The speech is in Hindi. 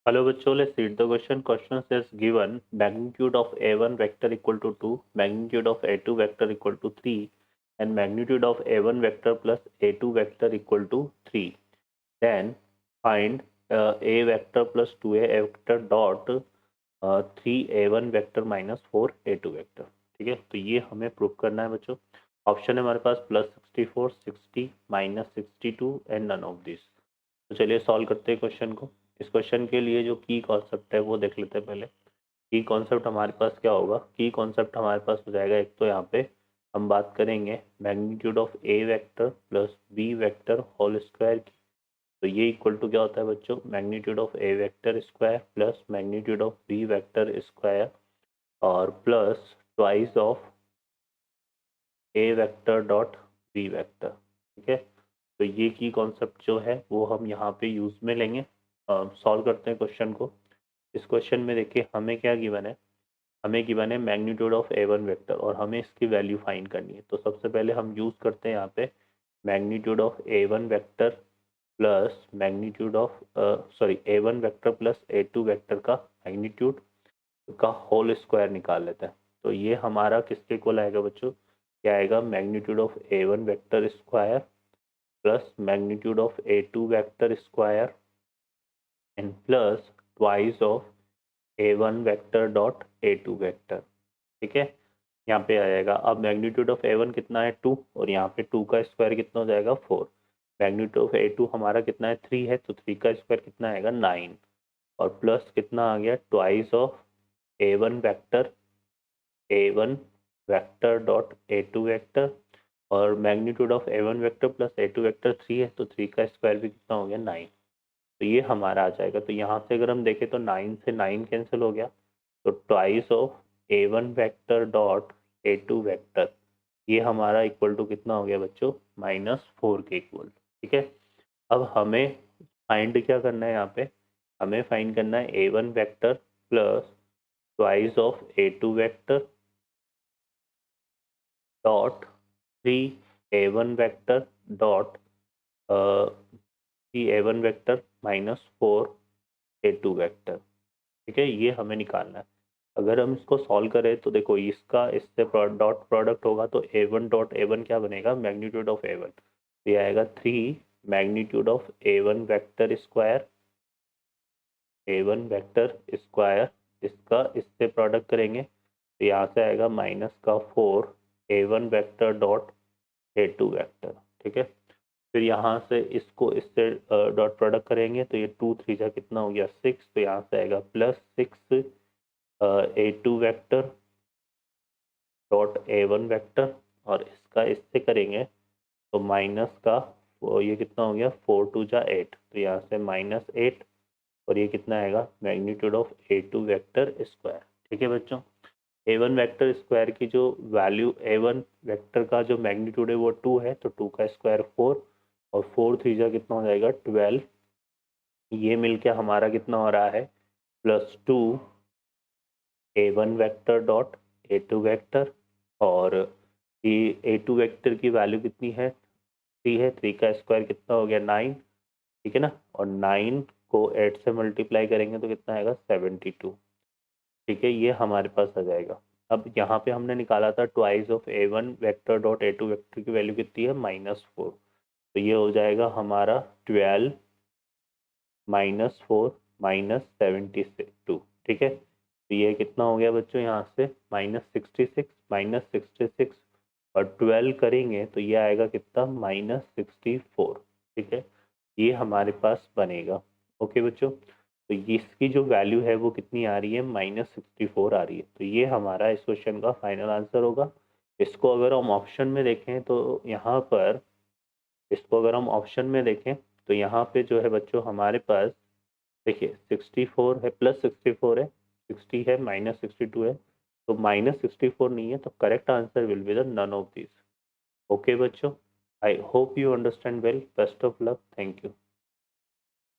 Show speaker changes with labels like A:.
A: Hello बच्चों, let's read the question. Question says given magnitude of a1 vector equal to 2, magnitude of a2 vector equal to 3, and magnitude of a1 vector plus a2 vector equal to 3. Then find a vector plus 2a vector dot 3a1 vector minus 4a2 vector. ठीक है, तो ये हमें प्रूव करना है बच्चों. ऑप्शन है हमारे पास +64, 60, -62 एंड नन ऑफ दिस. तो चलिए सॉल्व करते हैं क्वेश्चन को. इस क्वेश्चन के लिए जो की कॉन्सेप्ट है वो देख लेते हैं पहले. की कॉन्सेप्ट हमारे पास क्या होगा? की कॉन्सेप्ट हमारे पास हो जाएगा, एक तो यहाँ पे हम बात करेंगे magnitude of A vector plus B vector whole square की. तो ये इक्वल टू क्या होता है बच्चों? Magnitude of A vector square plus magnitude of B vector square और plus twice of A vector dot B vector. ठीक है, तो ये की कॉन्सेप्ट जो है वो हम यहाँ पे यूज़ में लेंगे. सॉल्व करते हैं क्वेश्चन को. इस क्वेश्चन में देखिए हमें क्या गिवन है. हमें गिवन है magnitude of A one vector और हमें इसकी वैल्यू फाइंड करनी है. तो सबसे पहले हम यूज़ करते हैं यहाँ पे magnitude of A one vector plus magnitude of A one vector plus A two vector का मैग्नीट्यूड का होल स्क्वायर निकाल लेते हैं. तो ये हमारा किसके इक्वल आएगा बच्चों? क्या आएगा? Magnitude of A one vector square plus magnitude of A two vector square and plus twice of A one vector dot A two vector. ठीक है, यहाँ पे आ जाएगा. अब मैग्नीट्यूड ऑफ ए वन कितना है? 2, और यहाँ पे 2 का स्क्वायर कितना हो जाएगा? 4. मैग्नीट्यूड ऑफ ए टू हमारा कितना है? 3 है, तो 3 का स्क्वायर कितना आएगा? 9. और प्लस कितना आ गया? Twice of A one vector dot A two vector. और magnitude of A one vector plus A two vector 3 है, तो 3 का स्क्वायर भी कितना हो गया? 9. तो ये हमारा आ जाएगा. तो यहाँ से अगर हम देखें तो 9 से 9 कैंसिल हो गया. तो twice of A one vector dot A two vector, ये हमारा इक्वल टू कितना हो गया बच्चों? -4 के इक्वल. ठीक है, अब हमें फाइंड क्या करना है यहाँ पे? हमें फाइंड करना है A one vector plus twice of A two vector dot 3a1 vector dot 3a1 vector -4a2 vector. ठीक है, ये हमें निकालना है. अगर हम इसको सॉल्व करें तो देखो इसका इससे डॉट प्रोडक्ट होगा तो a1 डॉट a1 क्या बनेगा? Magnitude of a1. तो ये आएगा 3 magnitude of a1 vector square, a1 vector square. इसका इससे प्रोडक्ट करेंगे तो यहाँ से आएगा -4 a1 vector dot a2 vector. ठीक है, फिर यहाँ से इसको इससे डॉट प्रोडक्ट करेंगे तो ये 2 3 जा कितना हो गया? 6. तो यहाँ से आएगा +6 a2 vector dot a1 vector. और इसका इससे करेंगे तो माइनस का ये कितना हो गया? 4 2 जा 8. तो यहाँ से -8 और ये कितना आएगा? Magnitude of a2 vector square. ठीक है बच्चों, a1 वेक्टर स्क्वायर की जो वैल्यू a1 वेक्टर का जो मैग्नीट्यूड है वो 2 है, तो 2 का स्क्वायर 4 और 4 3 जा कितना हो जाएगा? 12. ये मिलके हमारा कितना हो रहा है? +2 a1 vector dot a2 vector. और ये a2 वेक्टर की वैल्यू कितनी है? 3 है, 3 का स्क्वायर कितना हो गया? 9. ठीक है ना, और 9 को 8 से मल्टीप्लाई करेंगे तो कितना आएगा? 72. ठीक है, ये हमारे पास आ जाएगा. अब यहाँ पे हमने निकाला था twice of a1 vector dot a2 vector की वैल्यू कितनी है? -4. तो ये हो जाएगा हमारा 12 -4 -72. ठीक है, तो ये कितना हो गया बच्चों? यहाँ से -66 और 12 करेंगे तो ये आएगा कितना? -64. ठीक है, ये हमारे पास बनेगा. ओके बच्चों, तो इसकी जो वैल्यू है वो कितनी आ रही है? -64 आ रही है. तो ये हमारा इस क्वेश्चन का फाइनल आंसर होगा. इसको अगर हम ऑप्शन में देखें तो यहाँ पर इसको अगर हम ऑप्शन में देखें तो यहाँ पे जो है बच्चों हमारे पास देखिए 64 है, +64 है, 60 है, -62 है. तो -64 नहीं है, तो correct answer will be the none of this. Okay बच्चों, I hope you understand well. Best of luck. Thank you.